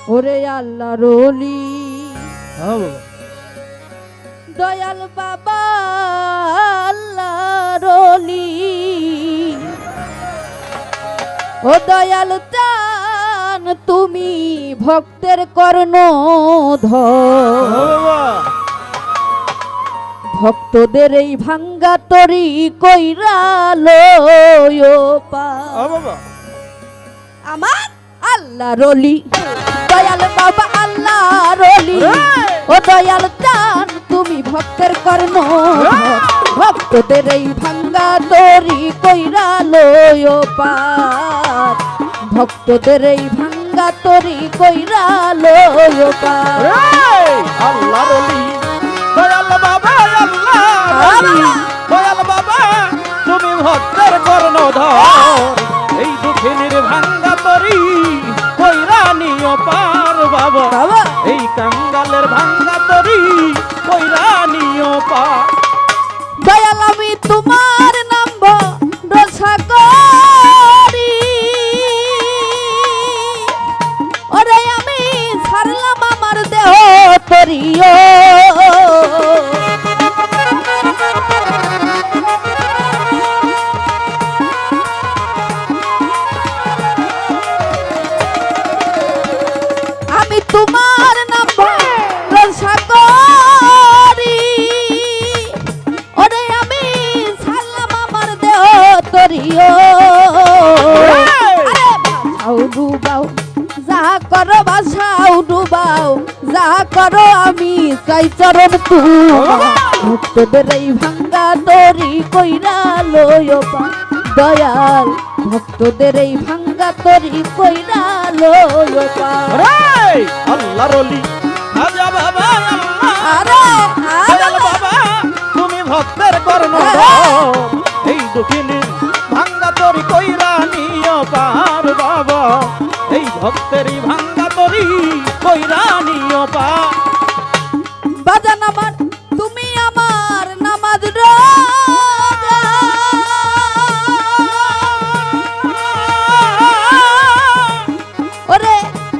ওরে আল্লাহ রলি হ্যাঁ বাবা। দয়াল বাবা আল্লাহ রলি ও দয়াল চান তুমি ভক্তের কর্ণধর হ্যাঁ বাবা। ভক্তদের এই ভাঙ্গা তরি কইরা লয় পা হ্যাঁ বাবা। আমার আল্লাহ রলি দয়াল বাবা আল্লাহ রলি ও দয়াল চান তুমি ভক্তের কর্ণ ভক্তদের এই ভাঙ্গা তরি কইরা লয় পার ভক্তদের এই ভাঙ্গা তরি কইরা লয় পার এই আল্লাহ রলি দয়াল বাবা আল্লাহ রলি দয়াল বাবা তুমি ভক্তের কর্ণধর এই দুঃখিনীর ভাঙ্গা তরি কইরা নিও পার বাবা বাবা এই কাঙ্গালের ভাঙ্গা তরি কইরা নিও পার দয়াল আমি তোমার নাম রসা করি ওরে আমি ছাড়লাম আমার দেহ তরিও আমি তোমার নাম রসা করি ওরে আমি ছাড়লাম আমার দেহ তরিও আরে ভাষাও ডুবাও যা করো ভাষাও ডুবাও যা করো আমি চাই চরণ তোমার ভক্তদের এই ভাঙ্গা তরি কইরা লয় পা দয়াল ভক্তদের এই ভাঙ্গা তরি কইরা লয় পা এই আল্লাহ রলি আজা বাবা আল্লাহ আরে দয়াল বাবা তুমি ভক্তের কর্ণধর এই দুঃখিনীর ভাঙ্গা তরি কইরা নিও পার বাবা এই ভক্তেরই ভাঙ্গা তরি কইরা নিও পার বাজান আমার তুমি আমার নামাজ রোজা ওরে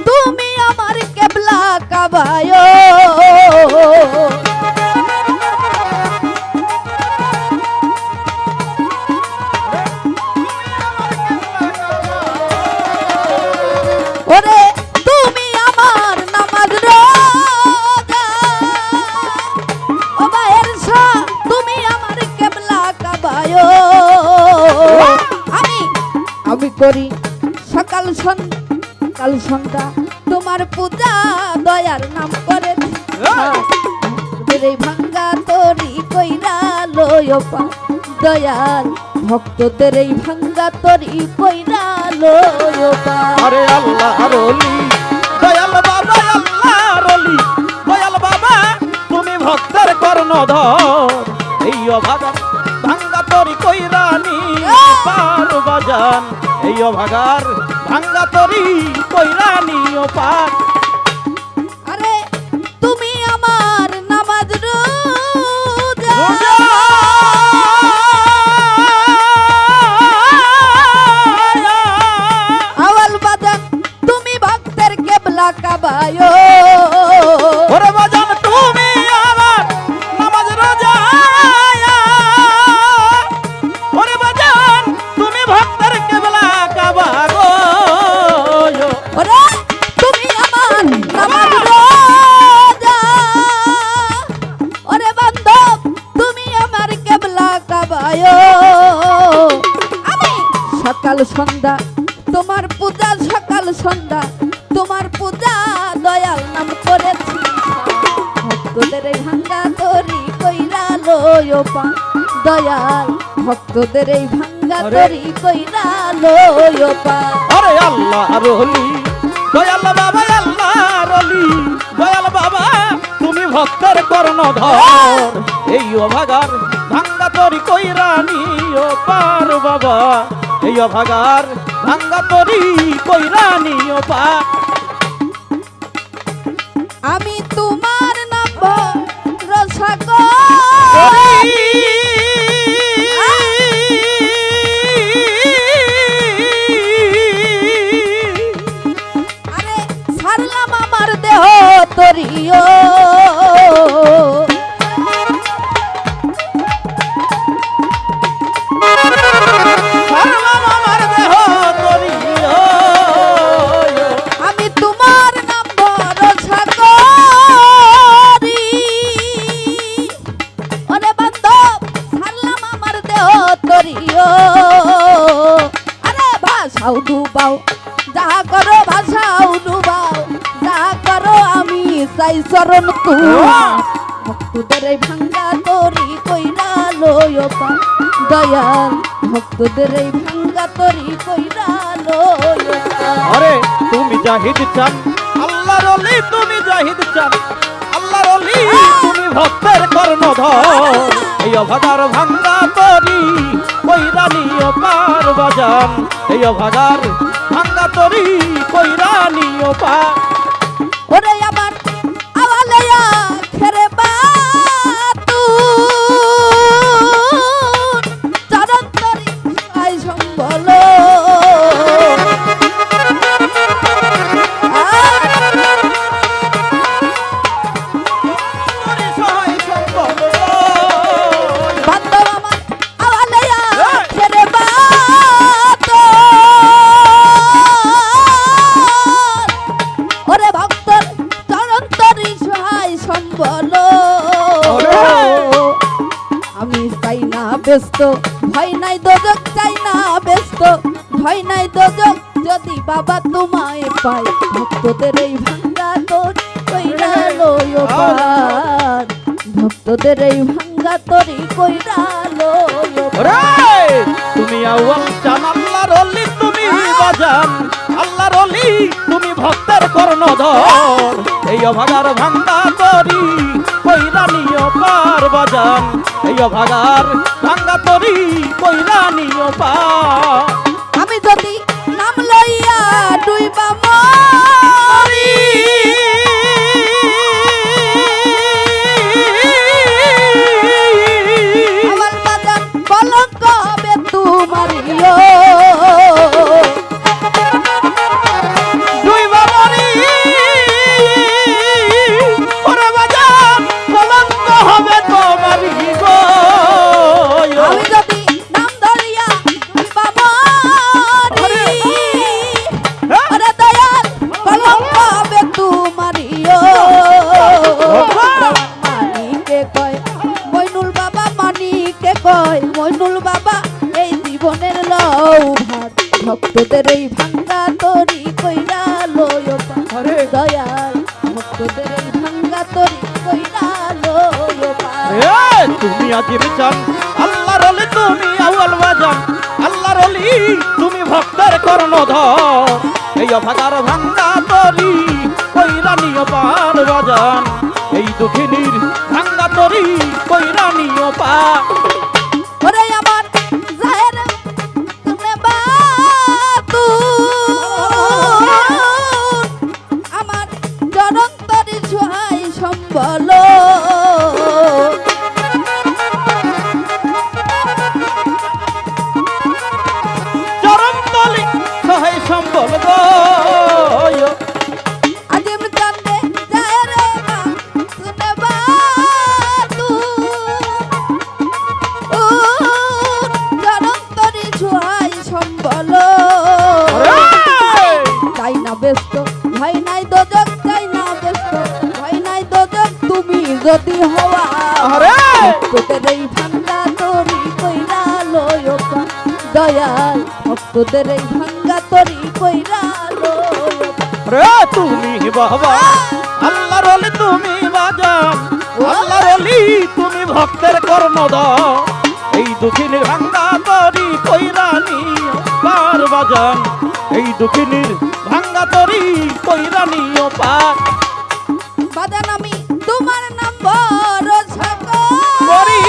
তুমি আমার কেবলা কাবায় ওরে তুমি আমার নামাজ রোজা ও মায়ের শাহ তুমি আমার কেবলা কাবায় আমি করি সকাল সন্ধ্যা তোমার পূজা দয়ার নাম করে এই ভাঙ্গা তরি কইরা লয় পা দয়াল ভক্তদের এই ভাঙ্গা তরি কইরা লয় পা আরে আল্লাহ রলি দয়াল বাবা আল্লাহ রলি দয়াল বাবা তুমি ভক্তের কর্ণধর এই অভাগার ভাঙ্গা তরি কইরা নিও পার বাজান এই অভাগার ভাঙ্গা তরি কইরা নিও পার আরে তুমি আমার নামাজ রোজা আওয়াল বাজান তুমি ভক্তের কেবলা কাবায় ওরে বাজান তুমি আমার নামাজ রোজা ওরে বাজান তুমি ভক্তের কেবলা কাবা গো ওরে তুমি আমার নামাজ রোজা ওরে বান্ধব তুমি আমার কেবলা কাবায় আমি সকাল সন্ধ্যা তোমার পূজা সকাল সন্ধ্যা তোমার পূজা দয়াল নাম করেছি ভক্তদের এই ভাঙ্গা তরি কইরা লয় পা দয়াল ভক্তদের এই ভাঙ্গা তরি কইরা লয় পা আরে আল্লাহ রলি দয়াল বাবা আল্লাহ রলি দয়াল বাবা তুমি ভক্তের কর্ণধর এই অভাগার ভাঙ্গা তরি কইরা নিও পার বাবা এই অভাগার ভাঙ্গা তরি কইরা নিও পার আমি তোমার নাম রসা আরে ছাড়লাম তরিও ছাড়লাম আমার দেহ তরিও আমি তোমার নাম ভরসা করি ওরে বান্ধব ছাড়লাম আমার দেহ তরিও আরে ভাষাও ডুবাও যাহা করো ভাষাও ডুবাও যাহা করো আমি চাই চরণ তোমার ভক্তদের এই ভাঙ্গা তরি কইরা লয় পা দয়াল ভক্তদের এই ভাঙ্গা তরি কইরা লয় পা আরে তুমি জাহিদ চান আল্লাহর ওলি তুমি জাহিদ চান আল্লাহর ওলি তুমি ভক্তের কর্ণধর এই অভাগার ভাঙ্গা তরি কইরা নিও পার বাজান এই অভাগার ভাঙ্গা তরি কইরা নিও পার ওরে আমার আওয়ালেয়া খেরে বাতু চরণ তরি আই সম্বল তরি সহায় সম্বল বান্ধব আমার আওয়ালেয়া খেরে বাতু ওরে ভক্তর চরণ তরি সহায় সম্বল আমি চাই না ব্যস্ত ভয় নাই দোজক চাই না ব্যস্ত ভয় নাই দোজক যদি বাবা তোমায় পাই ভক্তদের এই ভাঙ্গা তরি কইরা লয় পার ভক্তদের এই ভাঙ্গা তরি কইরা লয় পার ওরে তুমি আউয়াল চান আল্লাহর ওলি তুমি বাজান আল্লাহর ওলি তুমি ভক্তের কর্ণধর এই অভাগার ভাঙ্গা তরি কইরা নিও পার বাজান এই অভাগার ভাঙ্গা তরি কইরা নিও পার আমি যদি নাম লইয়া ডুইবা মরি আমার বাজান কলঙ্ক হবে তোমারিও দুই বাবারি ওরে বাজান কলঙ্ক হবে তোমারই গো আমি যদি নাম ধরিয়া ডুইবা মরি ওরে দয়াল কলঙ্ক হবে তোমারিও মানিকে কয় মইনুল বাবা মানিকে কয় মইনুল বাবা এই জীবনের লও ভাত ভক্তদের এই ভাঙ্গা তরি কইরা লয় পা আরে দয়াল ভক্তদের এই ভাঙ্গা তরি কইরা লয় পা তুমি আজিব চান আল্লাহর ওলি তুমি আউয়াল বাজান আল্লাহর ওলি তুমি ভক্তের কর্ণধর এই অভাগার ভাঙ্গা তরি কইরা নিও পার বাজান এই দুঃখিনীর ভাঙ্গা তরি কইরা নিও পার ওরে আমার জাহের তুমি বাতু আমার জনন্তরি ছয় সম্বল চরম তলি সহায় সম্বল গো আজিম চান্দে জাহের তুমি বাতু জনন্তরি ছয় সম্বল চাই না ব্যস্ত ভয় নাই দোজক চাই না ব্যস্ত ভয় নাই দোজক তুমি যদি হওয়া আরে ভক্তদের এই ভাঙ্গা তরি কইরা লয় পা দয়াল ভক্তদের এই ভাঙ্গা তরি কইরা লয় পা রে তুমি বাবা আল্লাহর ওলি তুমি বাজান আল্লাহর ওলি তুমি ভক্তের কর্ণধর এই দুঃখিনীর ভাঙ্গা তরি কইরা নিও পার বাজান এই দুঃখিনীর ভাঙ্গা তরি কইরা নিও পার বাদান আমি তোমার নাম ভরসা করি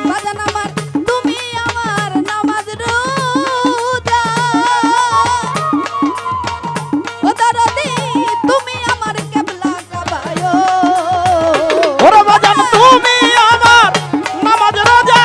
বাদান আমার তুমি আমার নামাজ রোজা ও দরদি তুমি আমার কেবলা কাবায় ওরে বাজান তুমি আমার নামাজ রোজা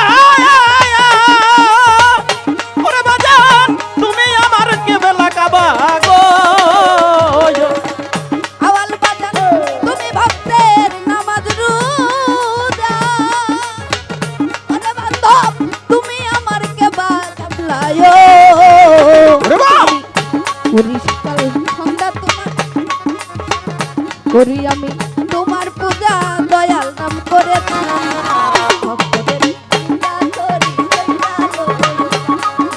করি আমি তোমার পূজা দয়াল নাম করে ভক্তদের ভাঙ্গা তরি কইরা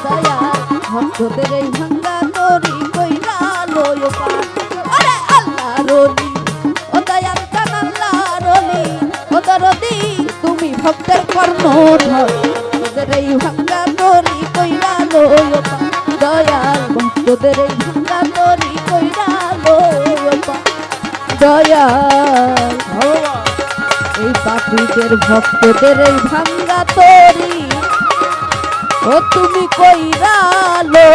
দয়াল ভক্তদের এই ভাঙ্গা তরি কইরা লয় পার আরে আল্লাহ রলি ও দয়াল জান আল্লাহ রলি ও দরদি তুমি ভক্তের কর্ণধর তোদের এই ভাঙ্গা তরি কইরা লয় পার দয়াল ভক্তদের এই ভাঙ্গা তরি কইরা লয় পার দয়াল এই পাপীদের ভক্তদের এই ভাঙ্গা তরি ও তুমি কইরা লো